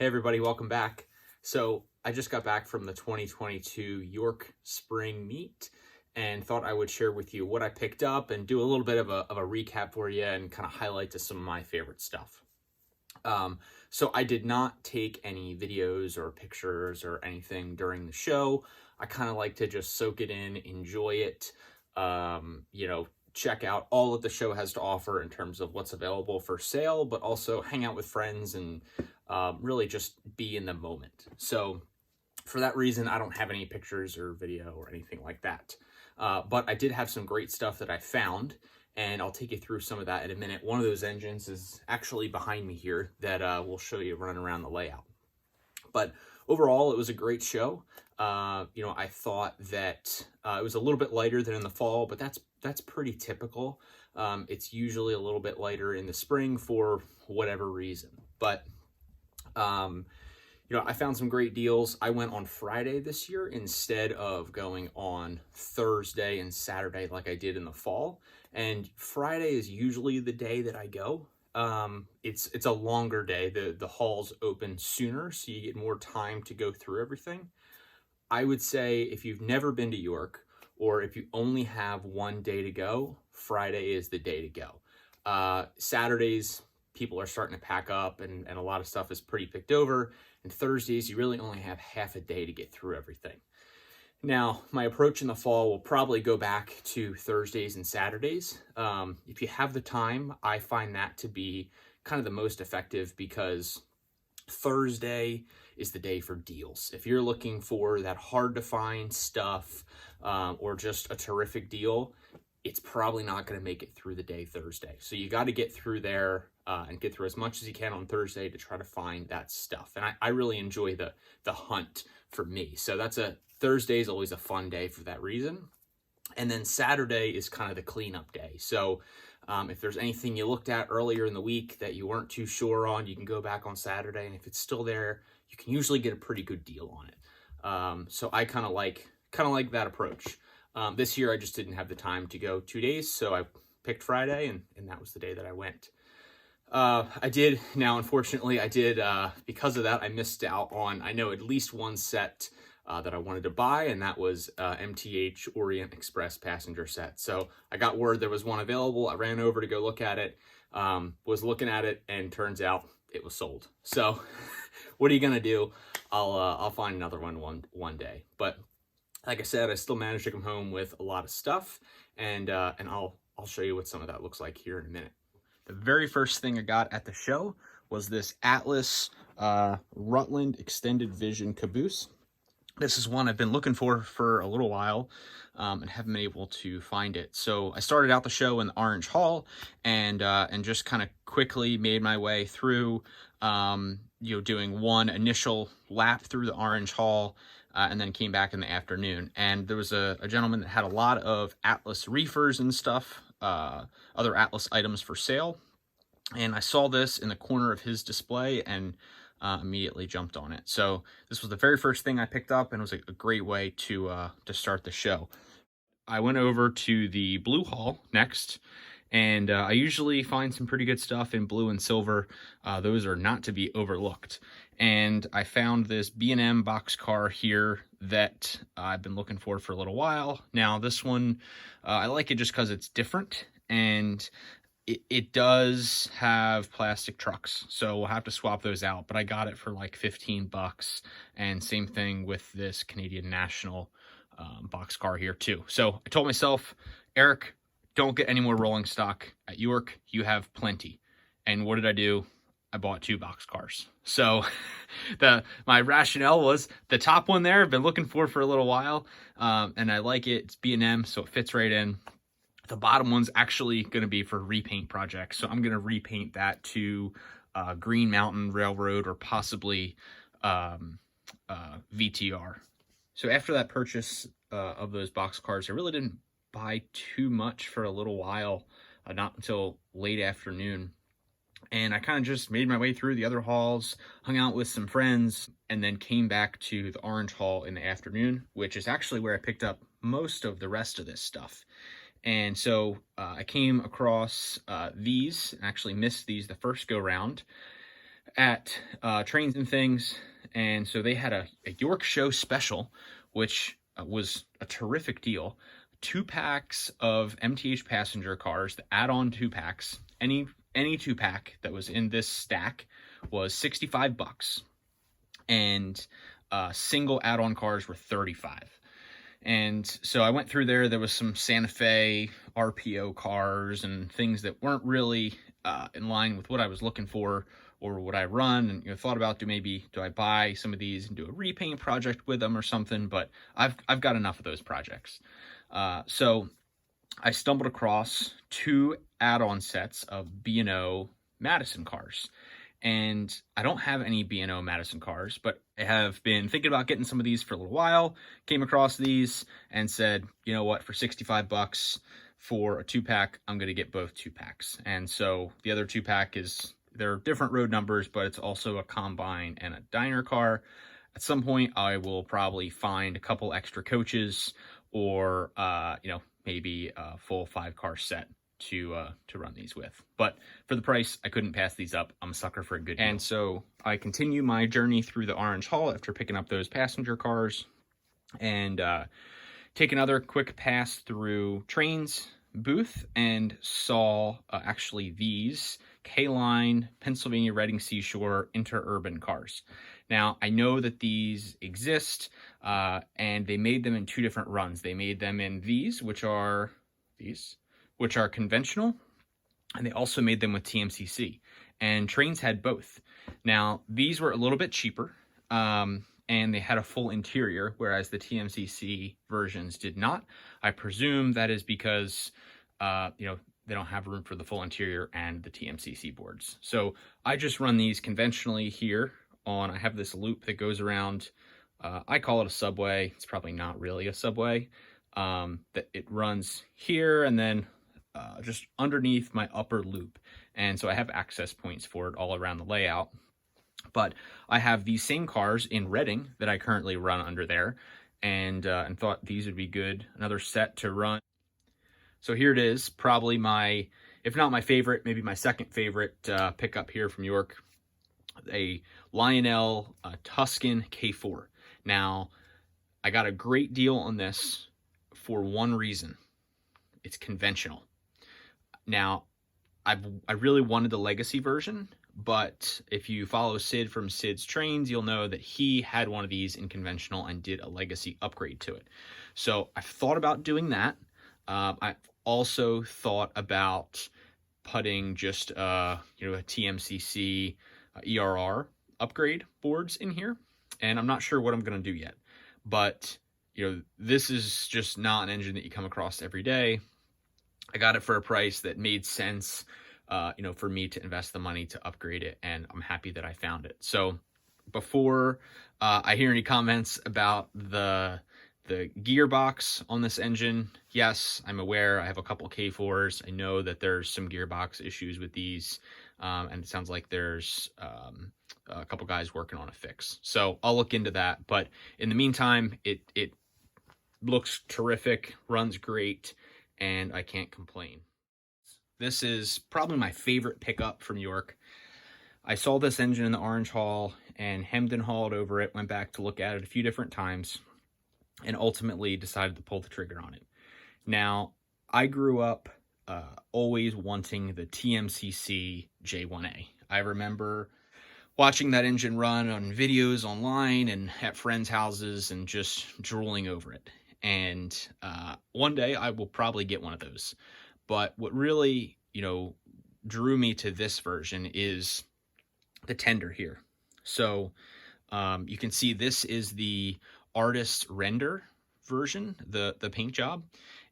everybody, welcome back. So I just got back from the 2022 York Spring Meet and thought I would share with you what I picked up and do a little bit of a recap for you and kind of highlight to some of my favorite stuff. So I did not take any videos or pictures or anything during the show. I kind of like to just soak it in, enjoy it, check out all that the show has to offer in terms of what's available for sale, but also hang out with friends and really just be in the moment. So for that reason, I don't have any pictures or video or anything like that. But I did have some great stuff that I found, and I'll take you through some of that in a minute. One of those engines is actually behind me here that we'll show you running around the layout. But overall, it was a great show. I thought that it was a little bit lighter than in the fall, but that's pretty typical. It's usually a little bit lighter in the spring for whatever reason. But, I found some great deals. I went on Friday this year instead of going on Thursday and Saturday like I did in the fall. And Friday is usually the day that I go. It's a longer day. The halls open sooner, so you get more time to go through everything. I would say if you've never been to York, or if you only have one day to go, Friday is the day to go. Saturdays, people are starting to pack up and a lot of stuff is pretty picked over. And Thursdays, you really only have half a day to get through everything. Now, my approach in the fall will probably go back to Thursdays and Saturdays. If you have the time, I find that to be kind of the most effective because Thursday is the day for deals. If you're looking for that hard to find stuff or just a terrific deal, it's probably not going to make it through the day Thursday. So you got to get through there and get through as much as you can on Thursday to try to find that stuff. And I really enjoy the hunt for me. So Thursday is always a fun day for that reason. And then Saturday is kind of the cleanup day. So if there's anything you looked at earlier in the week that you weren't too sure on, you can go back on Saturday. And if it's still there, you can usually get a pretty good deal on it. So I kind of like that approach. This year, I just didn't have the time to go 2 days. So I picked Friday and that was the day that I went. Unfortunately, because of that, I missed out on, I know, at least one set that I wanted to buy, and that was MTH Orient Express passenger set. So I got word there was one available. I ran over to go look at it, was looking at it, and turns out it was sold. So what are you gonna do? I'll find another one day. But like I said, I still managed to come home with a lot of stuff, and I'll show you what some of that looks like here in a minute. The very first thing I got at the show was this Atlas Rutland Extended Vision caboose. This is one I've been looking for a little while and haven't been able to find it. So I started out the show in the Orange Hall and just kind of quickly made my way through, doing one initial lap through the Orange Hall and then came back in the afternoon. And there was a gentleman that had a lot of Atlas reefers and stuff, other Atlas items for sale. And I saw this in the corner of his display and immediately jumped on it. So this was the very first thing I picked up, and it was a great way to start the show. I went over to the Blue Hall next, and I usually find some pretty good stuff in blue and silver. Those are not to be overlooked. And I found this B&M boxcar here that I've been looking for a little while. Now this one, I like it just because it's different, and it does have plastic trucks, so we'll have to swap those out, but I got it for like 15 bucks, and same thing with this Canadian National boxcar here too. So I told myself, Eric, don't get any more rolling stock at York. You have plenty. And what did I do? I bought 2 boxcars. So my rationale was the top one there I've been looking for a little while, and I like it. It's B&M, so it fits right in. The bottom one's actually going to be for repaint projects, so I'm going to repaint that to Green Mountain Railroad or possibly VTR. So after that purchase of those boxcars, I really didn't buy too much for a little while, not until late afternoon. And I kind of just made my way through the other halls, hung out with some friends, and then came back to the Orange Hall in the afternoon, which is actually where I picked up most of the rest of this stuff. And so I came across these, and actually missed these the first go round. at Trains and Things, and so they had a York Show special, which was a terrific deal. 2 packs of MTH passenger cars, the add-on 2 packs, any 2-pack that was in this stack was $65, and single add-on cars were $35. And so I went through there. There was some Santa Fe RPO cars and things that weren't really in line with what I was looking for or what I run, and thought about do I buy some of these and do a repaint project with them or something, but I've got enough of those projects. So I stumbled across 2 add-on sets of B&O Madison cars. And I don't have any B&O Madison cars, but I have been thinking about getting some of these for a little while. Came across these and said, you know what, for $65 for a 2-pack, I'm going to get both 2-packs. And so the other 2-pack they're different road numbers, but it's also a combine and a diner car. At some point, I will probably find a couple extra coaches or, maybe a full 5-car set to run these with. But for the price, I couldn't pass these up. I'm a sucker for a good deal. And so I continue my journey through the Orange Hall after picking up those passenger cars, and take another quick pass through Trains booth and saw actually these K-Line Pennsylvania Reading Seashore interurban cars. Now, I know that these exist, and they made them in 2 different runs. They made them in these, which are conventional, and they also made them with TMCC. And Trains had both. Now, these were a little bit cheaper, and they had a full interior, whereas the TMCC versions did not. I presume that is because, they don't have room for the full interior and the TMCC boards. So I just run these conventionally here I have this loop that goes around, I call it a subway. It's probably not really a subway. That it runs here and then just underneath my upper loop. And so I have access points for it all around the layout. But I have these same cars in Reading that I currently run under there, and thought these would be good. Another set to run. So here it is, probably if not my favorite, maybe my second favorite pickup here from York, a Lionel Tuscan K4. Now, I got a great deal on this for one reason. It's conventional. Now, I really wanted the legacy version, but if you follow Sid from Sid's Trains, you'll know that he had one of these in conventional and did a legacy upgrade to it. So I've thought about doing that. I've also thought about putting just a TMCC ERR upgrade boards in here, and I'm not sure what I'm going to do yet. But this is just not an engine that you come across every day. I got it for a price that made sense, for me to invest the money to upgrade it, and I'm happy that I found it. So before I hear any comments about the gearbox on this engine, yes, I'm aware. I have a couple K4s. I know that there's some gearbox issues with these, and it sounds like there's a couple guys working on a fix. So I'll look into that. But in the meantime, it looks terrific, runs great, and I can't complain. This is probably my favorite pickup from York. I saw this engine in the Orange Hall and hemmed and hawed over it, went back to look at it a few different times, and ultimately decided to pull the trigger on it. Now, I grew up always wanting the TMCC J1A. I remember watching that engine run on videos online and at friends' houses and just drooling over it. And one day I will probably get one of those. But what really, drew me to this version is the tender here. So you can see this is the artist render version, the paint job.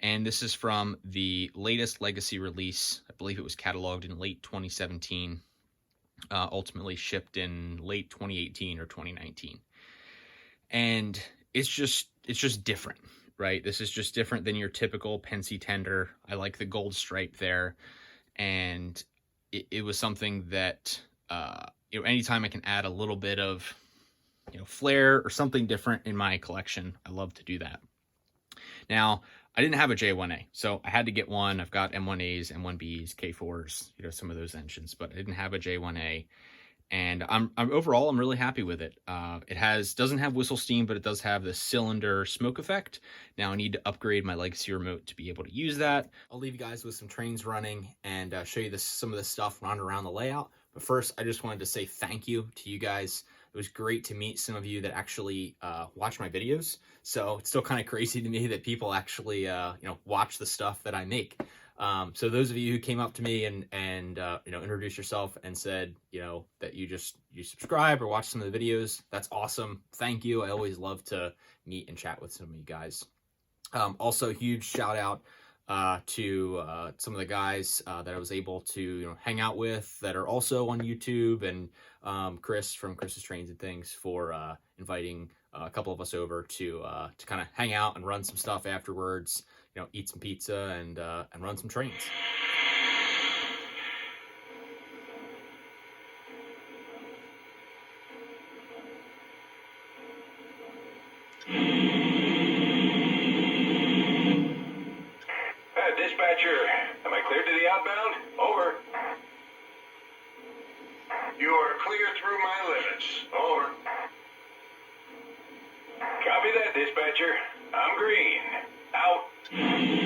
And this is from the latest legacy release. I believe it was cataloged in late 2017, ultimately shipped in late 2018 or 2019. And it's just different, right? This is just different than your typical Pennsy tender. I like the gold stripe there. And it was something that, anytime I can add a little bit of, flair or something different in my collection, I love to do that. Now, I didn't have a J1A, so I had to get one. I've got M1As, M1Bs, K4s, some of those engines, but I didn't have a J1A. and I'm really happy with it. It doesn't have whistle steam, but it does have the cylinder smoke effect. Now I need to upgrade my legacy remote to be able to use that. I'll leave you guys with some trains running and show you some of the stuff running around the layout. But first, I just wanted to say thank you to you guys. It was great to meet some of you that actually watch my videos. So it's still kind of crazy to me that people actually watch the stuff that I make. So those of you who came up to me and introduced yourself and said that you subscribe or watch some of the videos, that's awesome. Thank you. I always love to meet and chat with some of you guys. Also, huge shout out to some of the guys that I was able to hang out with that are also on YouTube, and Chris from Chris's Trains and Things for inviting a couple of us over to kind of hang out and run some stuff afterwards. Eat some pizza and run some trains. Dispatcher, am I cleared to the outbound? Over. You are clear through my limits. Over. Copy that, dispatcher. I'm green. Out.